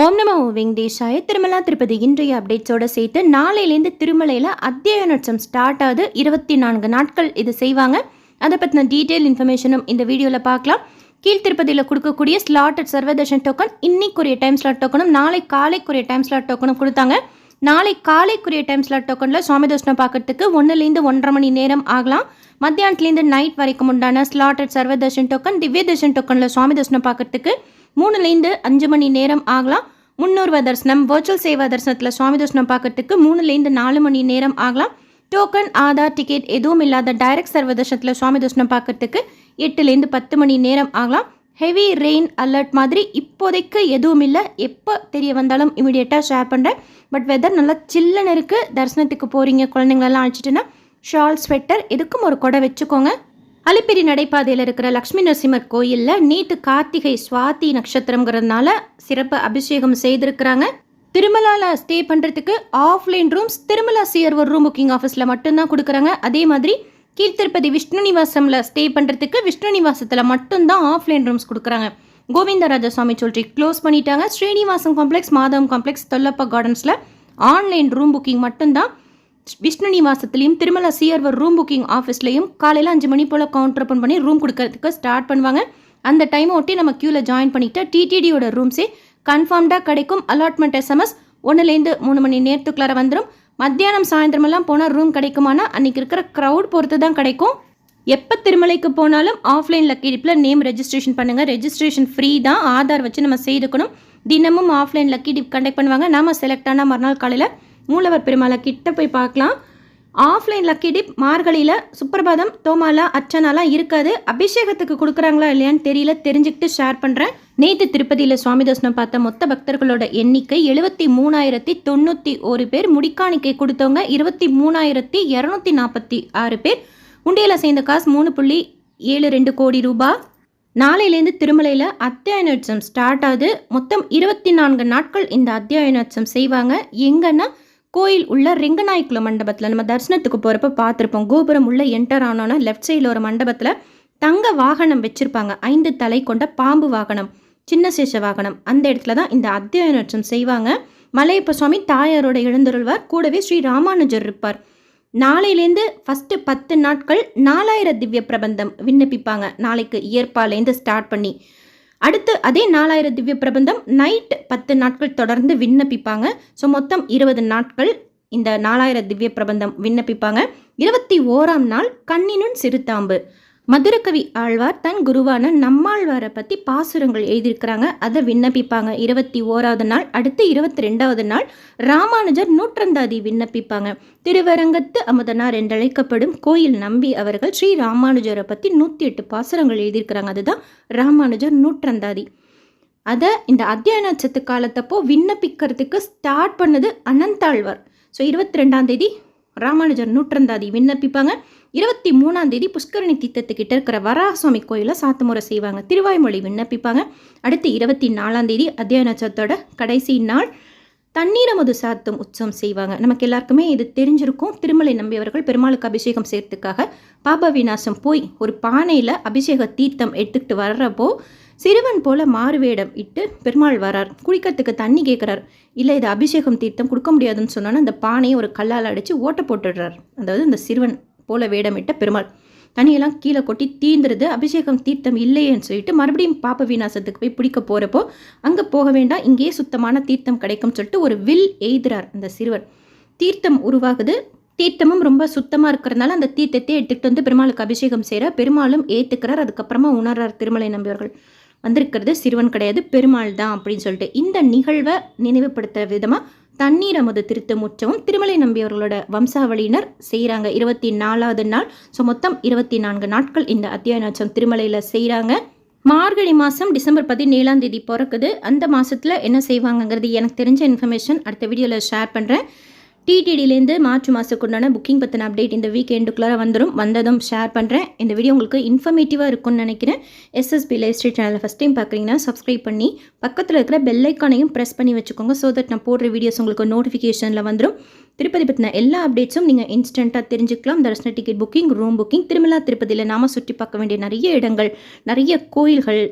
ஓம் நமோ வெங்கடேஷாய. திருமலா திருப்பதி இன்றைய அப்டேட்ஸோட சேர்த்து நாளையிலேருந்து திருமலையில் அத்தியாயனோத்சவம் ஸ்டார்ட் ஆகுது. 24 நாட்கள் இது செய்வாங்க. அதை பற்றின டீட்டெயில் இன்ஃபர்மேஷனும் இந்த வீடியோவில் பார்க்கலாம். கீழ் திருப்பதியில் கொடுக்கக்கூடிய ஸ்லாட்டட் சர்வதர்ஷன் டோக்கன் இன்னைக்குரிய டைம் ஸ்லாட் டோக்கனும் நாளை காலைக்குரிய டைம் ஸ்லாட் டோக்கனும் கொடுத்தாங்க. நாளை காலைக்குரிய டைம் ஸ்லாட் டோக்கனில் சுவாமி தர்ஷனம் பார்க்கறதுக்கு 1லேருந்து 1.5 மணி நேரம் ஆகலாம். மத்தியானத்துலேருந்து நைட் வரைக்கும் உண்டான ஸ்லாட்டட் சர்வதர்ஷன் டோக்கன் திவ்ய தர்ஷன் டோக்கனில் சுவாமி தர்ஷனம் பார்க்கறதுக்கு 3லேருந்து 5 மணி நேரம் ஆகலாம். 300 தரிசனம் வர்ச்சுவல் சேவா தரிசனத்தில் சுவாமி தரிசனம் பார்க்கறதுக்கு 3லேருந்து 4 மணி நேரம் ஆகலாம். டோக்கன் ஆதார் டிக்கெட் எதுவும் இல்லாத டைரக்ட் சர்வ தரிசனத்தில் சுவாமி தரிசனம் பார்க்கறதுக்கு 8லேருந்து 10 மணி நேரம் ஆகலாம். ஹெவி ரெயின் அலர்ட் மாதிரி இப்போதைக்கு எதுவும் இல்லை. எப்போ தெரிய வந்தாலும் இமீடியட்டாக ஷேர் பண்ணுறேன். பட் வெதர் நல்லா சில்லுன்னு இருக்குது. தரிசனத்துக்கு போகிறீங்க, குழந்தைங்களெல்லாம் அழைச்சிட்டுன்னா ஷால் ஸ்வெட்டர் எதுக்கும் ஒரு கொடை வச்சுக்கோங்க. அலிப்பிரி நடைபாதையில் இருக்கிற லக்ஷ்மி நரசிம்மர் கோயிலில் நேற்று கார்த்திகை சுவாதி நட்சத்திரங்கிறதுனால சிறப்பு அபிஷேகம் செய்திருக்கிறாங்க. திருமலாவில் ஸ்டே பண்ணுறதுக்கு ஆஃப்லைன் ரூம்ஸ் திருமலா சியர்வர் ரூம் புக்கிங் ஆஃபீஸில் மட்டும்தான் கொடுக்குறாங்க. அதே மாதிரி கீழ்த்திருப்பதி விஷ்ணு நிவாசமில் ஸ்டே பண்ணுறதுக்கு விஷ்ணு நிவாசத்தில் மட்டும்தான் ஆஃப்லைன் ரூம்ஸ் கொடுக்குறாங்க. கோவிந்தராஜ சுவாமி சொல்றி க்ளோஸ் பண்ணிட்டாங்க. ஸ்ரீனிவாசம் காம்ப்ளெக்ஸ், மாதவம் காம்ப்ளெக்ஸ், தொல்லப்பா கார்டன்ஸில் ஆன்லைன் ரூம் புக்கிங் மட்டும்தான். விஷ்ணு நிவாசத்துலேயும் திருமலா சியர்வர் ரூம் புக்கிங் ஆஃபீஸ்லையும் காலையில் 5 மணி போல் கவுண்டர் ஓப்பன் பண்ணி ரூம் கொடுக்கறதுக்கு ஸ்டார்ட் பண்ணுவாங்க. அந்த டைமை ஒட்டி நம்ம க்யூவில் ஜாயின் பண்ணிக்கிட்டா டிடிடியோட ரூம்ஸே கன்ஃபார்ம்டாக கிடைக்கும். அலாட்மெண்ட் எஸ்எம்எஸ் 1லேருந்து 3 மணி நேரத்துக்குள்ளார வந்துடும். மத்தியானம் சாயந்தரமெல்லாம் போனால் ரூம் கிடைக்குமானா அன்றைக்கி இருக்கிற க்ரௌட் பொறுத்து தான் கிடைக்கும். எப்போ திருமலைக்கு போனாலும் ஆஃப்லைன் லக்கி நேம் ரெஜிஸ்ட்ரேஷன் பண்ணுங்கள். ரெஜிஸ்ட்ரேஷன் ஃப்ரீ தான். ஆதார் வச்சு நம்ம செய்துக்கணும். தினமும் ஆஃப்லைன் லக்கி டிப் கண்டக்ட் பண்ணுவாங்க. நாம் செலக்ட் ஆனால் மறுநாள் காலையில் மூலவர் பெருமாளை கிட்ட போய் பார்க்கலாம். ஆஃப்லைன் லக்கி டிப் மார்கழியில் சுப்பிரபாதம், தோமாலா, அர்ச்சனாலாம் இருக்காது. அபிஷேகத்துக்கு கொடுக்குறாங்களா இல்லையான்னு தெரியல, தெரிஞ்சுக்கிட்டு ஷேர் பண்ணுறேன். நேற்று திருப்பதியில் சுவாமி தரிசனம் பார்த்த மொத்த பக்தர்களோட எண்ணிக்கை 73,091 பேர். முடிக்காணிக்கை கொடுத்தவங்க 23,246 பேர். உண்டியில் சேர்ந்த காசு 3.72 கோடி ரூபாய். நாளையிலேருந்து திருமலையில் அத்தியாயனோத்சவம் ஸ்டார்ட் ஆகுது. மொத்தம் 24 நாட்கள் இந்த அத்தியாயனோத்சவம் செய்வாங்க. எங்கன்னா கோயில் உள்ள ரெங்கநாயக்குல மண்டபத்தில் நம்ம தரிசனத்துக்கு போகிறப்ப பார்த்துருப்போம். கோபுரம் உள்ள என்டர் ஆனோன்னா லெஃப்ட் சைடில் ஒரு மண்டபத்தில் தங்க வாகனம் வச்சுருப்பாங்க. 5 தலை கொண்ட பாம்பு வாகனம், சின்ன சேஷ வாகனம். அந்த இடத்துல தான் இந்த அத்தியாயனோத்சவம் செய்வாங்க. மலையப்ப சுவாமி தாயாரோட எழுந்தருள்வார். கூடவே ஸ்ரீ ராமானுஜர் இருப்பார். நாளையிலேருந்து ஃபஸ்ட்டு 10 நாட்கள் 4000 திவ்ய பிரபந்தம் விண்ணப்பிப்பாங்க. நாளைக்கு இயற்பாலேருந்து ஸ்டார்ட் பண்ணி அடுத்து அதே 4000 திவ்ய பிரபந்தம் நைட் 10 நாட்கள் தொடர்ந்து விண்ணப்பிப்பாங்க. ஸோ மொத்தம் 20 நாட்கள் இந்த 4000 திவ்ய பிரபந்தம் விண்ணப்பிப்பாங்க. 21ஆம் நாள் கண்ணினுன் சிறுதாம்பு. மதுரகவி ஆழ்வார் தன் குருவான நம்மாழ்வாரை பற்றி பாசுரங்கள் எழுதியிருக்கிறாங்க. அதை விண்ணப்பிப்பாங்க 21ஆவது நாள். அடுத்து 22ஆவது நாள் ராமானுஜர் நூற்றந்தாதி விண்ணப்பிப்பாங்க. திருவரங்கத்து அமுதனார் என்றழைக்கப்படும் கோயில் நம்பி அவர்கள் ஸ்ரீ ராமானுஜரை பற்றி 108 பாசுரங்கள் எழுதியிருக்கிறாங்க. அதுதான் ராமானுஜர் நூற்றந்தாதி. அதை இந்த அத்தியாயனோத்சவத்து காலத்தப்போ விண்ணப்பிக்கிறதுக்கு ஸ்டார்ட் பண்ணது அனந்தாழ்வார். ஸோ 22ஆம் தேதி ராமானுஜர் நூற்றந்தாதி விண்ணப்பிப்பாங்க. 23ஆம் தேதி புஷ்கரணி தீர்த்தத்துக்கிட்ட இருக்கிற வராசுவாமி கோயிலில் சாத்துமுறை செய்வாங்க. திருவாய்மொழி விண்ணப்பிப்பாங்க. அடுத்து 24ஆம் தேதி அத்தியாயனோத்சவத்தோட கடைசி நாள் தண்ணீரமுது சாத்தும் உற்சவம் செய்வாங்க. நமக்கு எல்லாருக்குமே இது தெரிஞ்சிருக்கும். திருமலை நம்பியவர்கள் பெருமாளுக்கு அபிஷேகம் செய்யறதுக்காக பாப விநாசம் போய் ஒரு பானையில் அபிஷேக தீர்த்தம் எடுத்துக்கிட்டு வர்றப்போ சிறுவன் போல மாறுவேடம் இட்டு பெருமாள் வரார். குடிக்கிறதுக்கு தண்ணி கேட்குறார். இல்லை, இது அபிஷேகம் தீர்த்தம் கொடுக்க முடியாதுன்னு சொன்னோன்னா அந்த பானையை ஒரு கல்லால் அடித்து ஓட்ட போட்டுடுறார். அதாவது இந்த சிறுவன் போல வேடமிட்ட பெருமாள் தண்ணியெல்லாம் கீழே கொட்டி தீந்துருது. அபிஷேகம் தீர்த்தம் இல்லையேன்னு சொல்லிட்டு மறுபடியும் பாப்ப விநாசத்துக்கு போய் பிடிக்க போகிறப்போ அங்கே போக வேண்டாம், இங்கேயே சுத்தமான தீர்த்தம் கிடைக்கும்னு சொல்லிட்டு ஒரு வில் எய்துறார் அந்த சிறுவர். தீர்த்தம் உருவாகுது. தீர்த்தமும் ரொம்ப சுத்தமாக இருக்கிறதுனால அந்த தீர்த்தத்தை எடுத்துகிட்டு வந்து பெருமாளுக்கு அபிஷேகம் செய்கிறார். பெருமாளும் ஏற்றுக்கிறார். அதுக்கப்புறமா உணர்றார் திருமலை நம்பியவர்கள் வந்திருக்கிறது சிறுவன் கிடையாது, பெருமாள் தான் அப்படின்னு சொல்லிட்டு. இந்த நிகழ்வை நினைவுபடுத்துகிற விதமாக தண்ணீர் அமுது திருத்தம் உற்சவம் திருமலை நம்பியவர்களோட வம்சாவளியினர் செய்கிறாங்க 24ஆவது நாள். ஸோ மொத்தம் 24 நாட்கள் இந்த அத்தியாயனோத்சவம் திருமலையில் செய்கிறாங்க. மார்கழி மாதம் டிசம்பர் 17ஆம் தேதி பிறக்குது. அந்த மாதத்தில் என்ன செய்வாங்கங்கிறது எனக்கு தெரிஞ்ச இன்ஃபர்மேஷன் அடுத்த வீடியோவில் ஷேர் பண்ணுறேன். டிடிடிலேருந்து மார்ச் மாதத்துக்கு உண்டான புக்கிங் பற்றின அப்டேட் இந்த வீக் எண்டுக்குள்ளார வந்ததும் ஷேர் பண்ணுறேன். இந்த வீடியோ உங்களுக்கு இன்ஃபர்மேட்டிவாக இருக்கும்னு நினைக்கிறேன். எஸ்எஸ்பி லைஃப் ஸ்டைல் சேனலை ஃபஸ்ட் டைம் பார்க்குறீங்கன்னா சப்ஸ்கிரைப் பண்ணி பக்கத்தில் இருக்கிற பெல் ஐக்கானையும் ப்ரெஸ் பண்ணி வச்சுக்கோங்க. ஸோ தட் நான் போடுற வீடியோஸ் உங்களுக்கு நோட்டிஃபிகேஷனில் வந்துடும். திருப்பதி பற்றின எல்லா அப்டேட்ஸும் நீங்கள் இன்ஸ்டண்ட்டாக தெரிஞ்சுக்கலாம். தரிசன ticket booking, room booking, Tirumala திருப்பதியில் நாம் சுற்றி பார்க்க வேண்டிய நிறைய இடங்கள், நிறைய கோயில்கள்,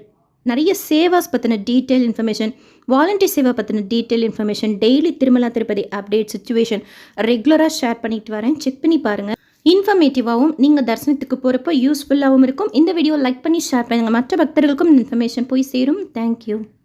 நிறைய சேவாஸ் பற்றின டீட்டெயில் இன்ஃபர்மேஷன், வாலண்டியர் சேவா பற்றின detail information, daily Tirumala Tirupati update situation ரெகுலராக ஷேர் பண்ணிட்டு வரேன். செக் பண்ணி பாருங்கள். இன்ஃபர்மேட்டிவாகவும் நீங்கள் தரிசனத்துக்கு போகிறப்போ யூஸ்ஃபுல்லாகவும் இருக்கும். இந்த வீடியோ லைக் பண்ணி ஷேர் பண்ணுங்கள். மற்ற பக்தர்களுக்கும் இன்ஃபர்மேஷன் போய் சேரும். தேங்க்யூ.